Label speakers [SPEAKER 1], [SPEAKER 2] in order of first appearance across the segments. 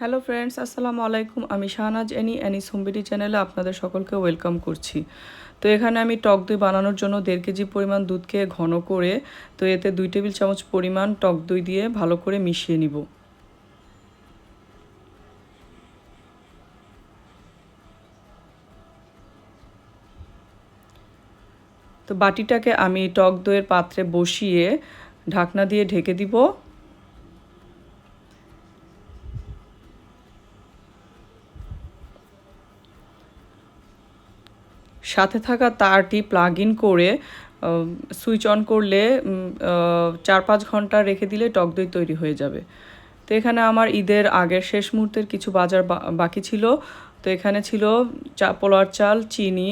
[SPEAKER 1] Hello friends, আসসালামু আলাইকুম। আমি শাহনাজ অ্যানিস হোম বিডি চ্যানেলে আপনাদের সকলকে ওয়েলকাম করছি। তো এখানে আমি টক দই বানানোর জন্য 1.5 কেজি পরিমাণ দুধকে ঘন করে এতে 2 টেবিল চামচ পরিমাণ টক দই দিয়ে ভালো করে মিশিয়ে নিব। তো বাটিটাকে আমি টক দইয়ের পাত্রে বসিয়ে ঢাকনা দিয়ে ঢেকে দিব। সাথে থাকা তারটি প্লাগ ইন করে সুইচ অন করলে 4-5 ঘন্টা রেখে দিলে টক দই তৈরি হয়ে যাবে। তো এখানে আমার ঈদের আগের শেষ মুহূর্তের কিছু বাজার বাকি ছিল। তো এখানে ছিল পোলার চাল, চিনি,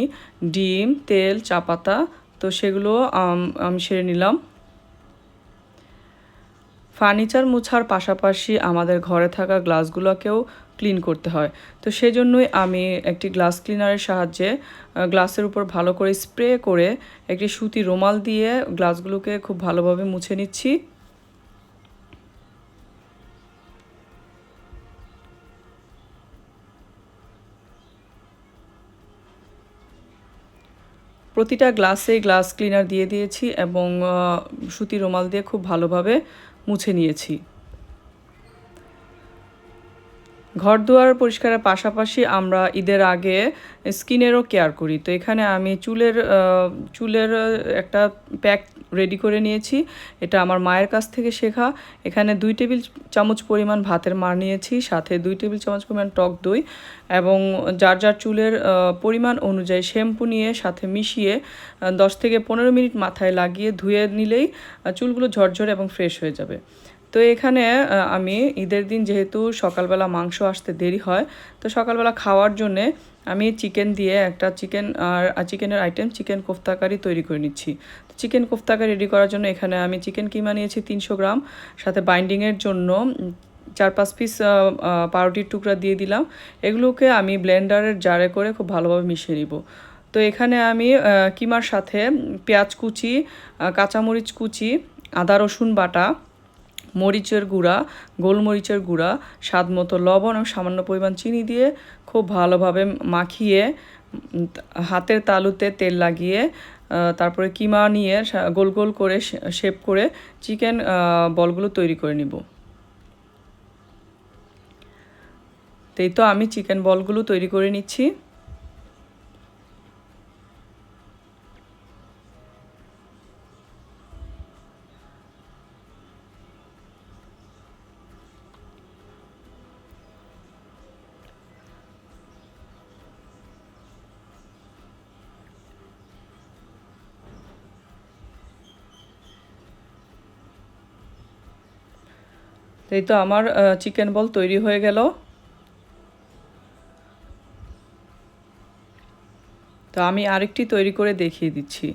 [SPEAKER 1] ডিম, তেল, চা পাতা। তো সেগুলো আমি সেরে নিলাম। ফার্নিচার মোছার পাশাপাশি আমাদের ঘরে থাকা গ্লাসগুলোকেও ক্লিন করতে হয়। তো সেজন্যই আমি একটি গ্লাস ক্লিনারের সাহায্যে গ্লাসের উপর ভালো করে স্প্রে করে একটি সুতি রুমাল দিয়ে গ্লাসগুলোকে খুব ভালোভাবে মুছে নিচ্ছি। প্রতিটা গ্লাসে গ্লাস ক্লিনার দিয়ে দিয়েছি এবং সুতি রুমাল দিয়ে খুব ভালোভাবে মুছে নিয়েছি। ঘর দুয়ার পরিষ্কারের পাশাপাশি আমরা ঈদের আগে স্কিনেরও কেয়ার করি। তো এখানে আমি চুলের একটা প্যাক রেডি করে নিয়েছি। এটা আমার মায়ের কাছ থেকে শেখা। এখানে 2 টেবিল চামচ পরিমাণ ভাতের মার নিয়েছি, সাথে 2 টেবিল চামচ পরিমাণ টক দই এবং যার যার চুলের পরিমাণ অনুযায়ী শ্যাম্পু নিয়ে সাথে মিশিয়ে 10 থেকে 15 মিনিট মাথায় লাগিয়ে ধুয়ে নিলেই চুলগুলো ঝরঝরে এবং ফ্রেশ হয়ে যাবে। তো এখানে আমি ঈদের দিন যেহেতু সকালবেলা মাংস আসতে দেরি হয়, তো সকালবেলা খাওয়ার জন্যে আমি চিকেন দিয়ে একটা চিকেনের আইটেম চিকেন কোফতা কারি তৈরি করে নিচ্ছি। তো চিকেন কোফতা কারি রেডি করার জন্য এখানে আমি চিকেন কিমা নিয়েছি 300 গ্রাম, সাথে বাইন্ডিংয়ের জন্য 4-5 পিস পাউরুটির টুকরা দিয়ে দিলাম। এগুলোকে আমি ব্লেন্ডারের জারে করে খুব ভালোভাবে মিশিয়ে নিব। তো এখানে আমি কিমার সাথে পেঁয়াজ কুচি, কাঁচামরিচ কুচি, আদা রসুন বাটা, মরিচের গুঁড়া, গোলমরিচের গুঁড়া, স্বাদ মতো লবণ এবং সামান্য পরিমাণ চিনি দিয়ে খুব ভালোভাবে মাখিয়ে হাতের তালুতে তেল লাগিয়ে তারপরে কিমা নিয়ে গোল গোল করে শেপ করে চিকেন বলগুলো তৈরি করে নিব। তো আমি চিকেন বলগুলো তৈরি করে নিচ্ছি। তো আমার চিকেন বল তৈরি হয়ে গেল। তো আমি আরেকটি তৈরি করে দেখিয়ে দিচ্ছি।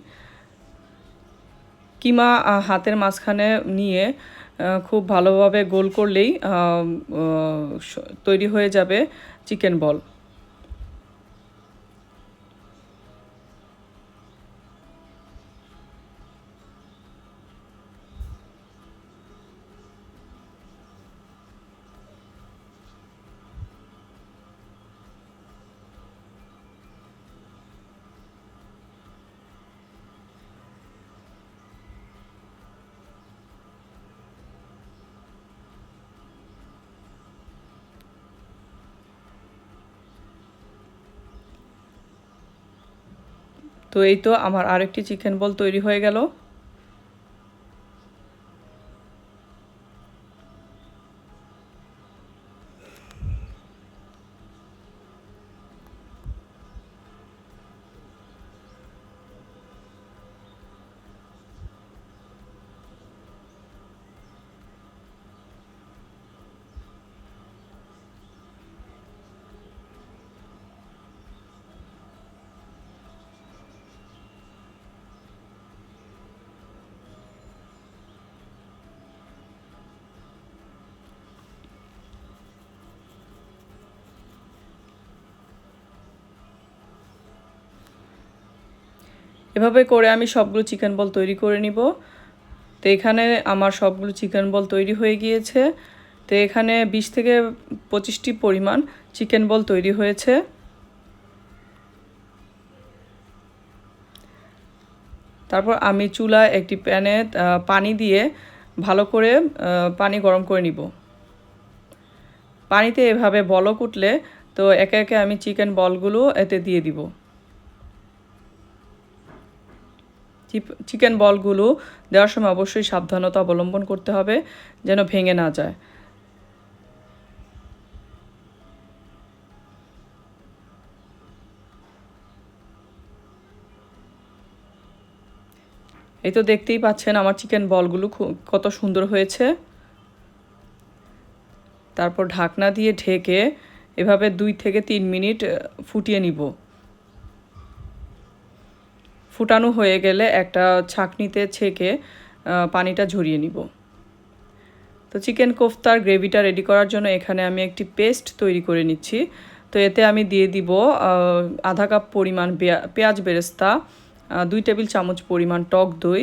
[SPEAKER 1] কিমা হাতের মাঝখানে নিয়ে খুব ভালোভাবে গোল করলেই তৈরি হয়ে যাবে চিকেন বল। তো আমার আরেকটি চিকেন বল তৈরি হয়ে গেল। এভাবে করে আমি সবগুলো চিকেন বল তৈরি করে নিব। তো এখানে আমার সবগুলো চিকেন বল তৈরি হয়ে গিয়েছে। তো এখানে 20 থেকে 25টি পরিমাণ চিকেন বল তৈরি হয়েছে। তারপর আমি চুলায় একটি প্যানে পানি দিয়ে ভালো করে পানি গরম করে নিব। পানিতে এভাবে বলক উঠলে তো একে একে আমি চিকেন বলগুলো এতে দিয়ে দিব। চিকেন বলগুলো দেওয়ার সময় অবশ্যই সাবধানতা অবলম্বন করতে হবে যেন ভেঙে না যায়। এই তো দেখতেই পাচ্ছেন আমার চিকেন বলগুলো কত সুন্দর হয়েছে। তারপর ঢাকনা দিয়ে ঢেকে এভাবে 2 থেকে 3 মিনিট ফুটিয়ে নিব। ফুটানো হয়ে গেলে একটা ছাঁকনিতে ছেঁকে পানিটা ঝরিয়ে নিব। তো চিকেন কোফতার গ্রেভিটা রেডি করার জন্য এখানে আমি একটি পেস্ট তৈরি করে নিচ্ছি। তো এতে আমি দিয়ে দিব আধা কাপ পরিমাণ পেঁয়াজ বেরেস্তা, 2 টেবিল চামচ পরিমাণ টক দই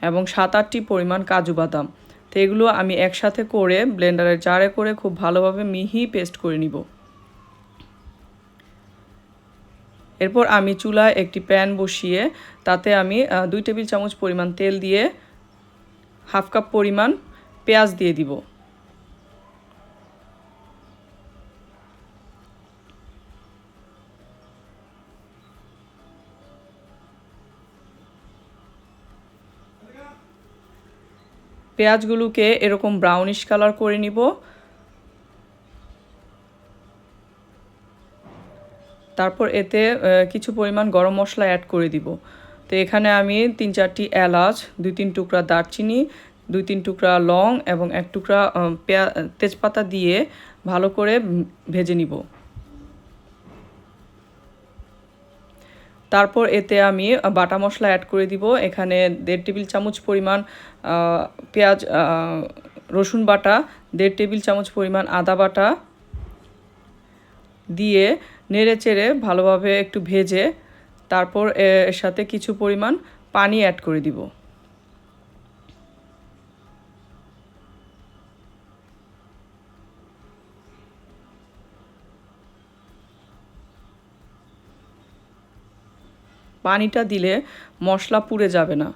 [SPEAKER 1] এবং 7-8টি পরিমাণ কাজু বাদাম। তো এগুলো আমি একসাথে করে ব্লেন্ডারের জারে করে খুব ভালোভাবে মিহি পেস্ট করে নিব। এরপর আমি চুলায় একটি প্যান বসিয়ে তাতে আমি 2 টেবিল চামচ পরিমাণ তেল দিয়ে হাফ কাপ পরিমাণ পেঁয়াজ দিয়ে দিব। পেঁয়াজগুলোকে এরকম ব্রাউনিশ কালার করে নিব। তারপর এতে কিছু পরিমাণ গরম মশলা অ্যাড করে দিব। তো এখানে আমি 3-4টি এলাচ, 2-3 টুকরা দারচিনি, 2-3 টুকরা লং এবং 1 টুকরা তেজপাতা দিয়ে ভালো করে ভেজে নিব। তারপর এতে আমি বাটা মশলা অ্যাড করে দিব। এখানে 1.5 টেবিল চামচ পরিমাণ রসুন বাটা, 1.5 টেবিল চামচ পরিমাণ আদা বাটা দিয়ে নেড়েচেড়ে ভালোভাবে একটু ভেজে তারপর এর সাথে কিছু পরিমাণ পানি অ্যাড করে দিব। পানিটা দিলে মশলা পুড়ে যাবে না।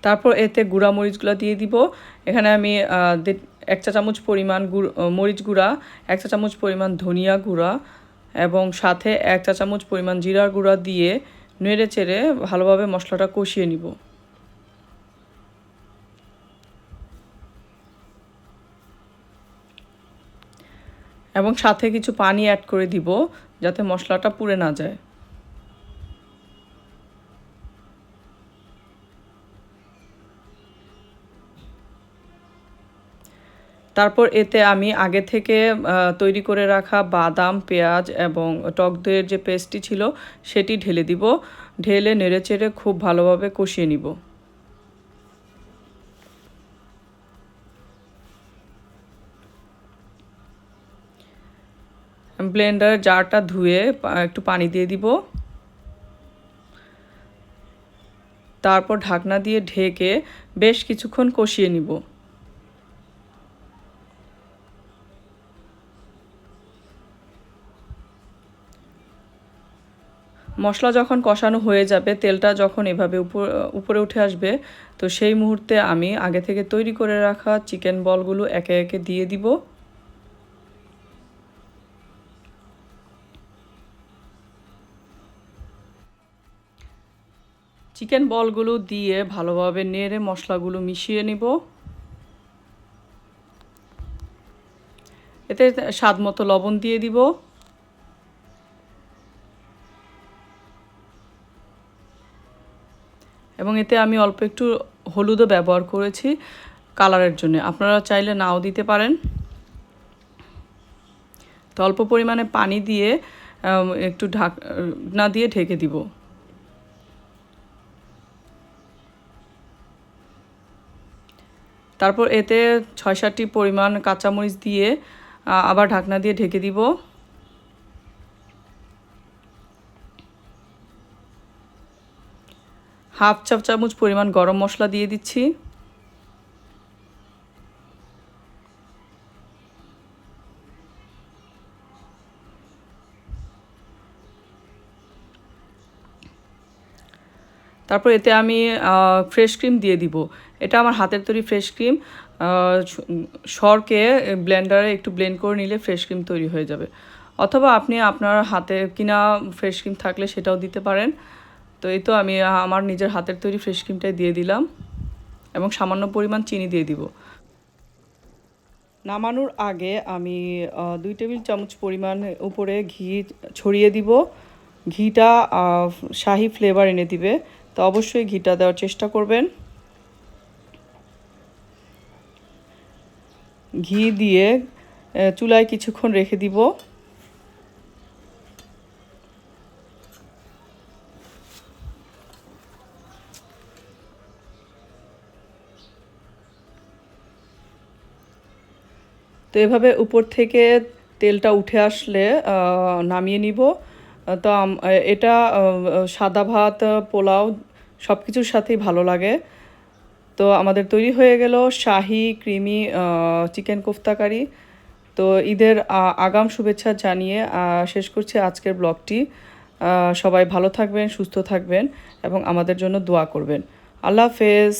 [SPEAKER 1] তারপর এতে গুঁড়া মরিচগুলো দিয়ে দিব। এখানে আমি 1 চা চামচ পরিমাণ মরিচ গুঁড়া, 1 চা চামচ পরিমাণ ধনিয়া গুঁড়া এবং সাথে 1 চা চামচ পরিমাণ জিরার গুঁড়া দিয়ে নেড়ে চেড়ে ভালোভাবে মশলাটা কষিয়ে নিব। এবং সাথে কিছু পানি অ্যাড করে দিব যাতে মশলাটা পুড়ে না যায়। তারপর এতে আমি আগে থেকে তৈরি করে রাখা বাদাম, পেঁয়াজ এবং টক দইয়ের যে পেস্টটি ছিল সেটি ঢেলে দিব। ঢেলে নেড়েচেড়ে খুব ভালোভাবে কষিয়ে নিব। ব্লেন্ডারের জারটা ধুয়ে একটু পানি দিয়ে দিব। তারপর ঢাকনা দিয়ে ঢেকে বেশ কিছুক্ষণ কষিয়ে নিব। মশলা যখন কষানো হয়ে যাবে, তেলটা যখন এভাবে উপরে উঠে আসবে, তো সেই মুহূর্তে আমি আগে থেকে তৈরি করে রাখা চিকেন বলগুলো একে একে দিয়ে দিব। চিকেন বলগুলো দিয়ে ভালোভাবে নেড়ে মশলাগুলো মিশিয়ে নিব। এতে স্বাদ মতো লবণ দিয়ে দিব। এবং এতে আমি অল্প একটু হলুদও ব্যবহার করেছি কালারের জন্য, আপনারা চাইলে নাও দিতে পারেন। তো অল্প পরিমাণে পানি দিয়ে একটু ঢাকনা দিয়ে ঢেকে দিব। তারপর এতে 6-7টি পরিমাণ কাঁচামরিচ দিয়ে আবার ঢাকনা দিয়ে ঢেকে দিব। হাফ চা চামচ পরিমাণ গরম মশলা দিয়ে দিচ্ছি। তারপর এতে আমি ফ্রেশ ক্রিম দিয়ে দিব। এটা আমার হাতের তৈরি ফ্রেশ ক্রিম। সরকে ব্লেন্ডারে একটু ব্লেন্ড করে নিলে ফ্রেশ ক্রিম তৈরি হয়ে যাবে, অথবা আপনি আপনার হাতে কিনা ফ্রেশ ক্রিম থাকলে সেটাও দিতে পারেন। তো এই তো আমি আমার নিজের হাতের তৈরি ফ্রেশ ক্রিমটাই দিয়ে দিলাম এবং সামান্য পরিমাণ চিনি দিয়ে দিব। নামানোর আগে আমি 2 টেবিল চামচ পরিমাণ উপরে ঘি ছড়িয়ে দিব। ঘিটা শাহি ফ্লেভার এনে দিবে, তো অবশ্যই ঘিটা দেওয়ার চেষ্টা করবেন। ঘি দিয়ে চুলায় কিছুক্ষণ রেখে দিব। তো এভাবে উপর থেকে তেলটা উঠে আসলে নামিয়ে নিব। তো এটা সাদা ভাত, পোলাও সব কিছুর সাথেই ভালো লাগে। তো আমাদের তৈরি হয়ে গেল শাহি ক্রিমি চিকেন কোফতা কারি। তো ঈদের আগাম শুভেচ্ছা জানিয়ে শেষ করছি আজকের ব্লগটি। সবাই ভালো থাকবেন, সুস্থ থাকবেন এবং আমাদের জন্য দোয়া করবেন। আল্লাহ হাফেজ।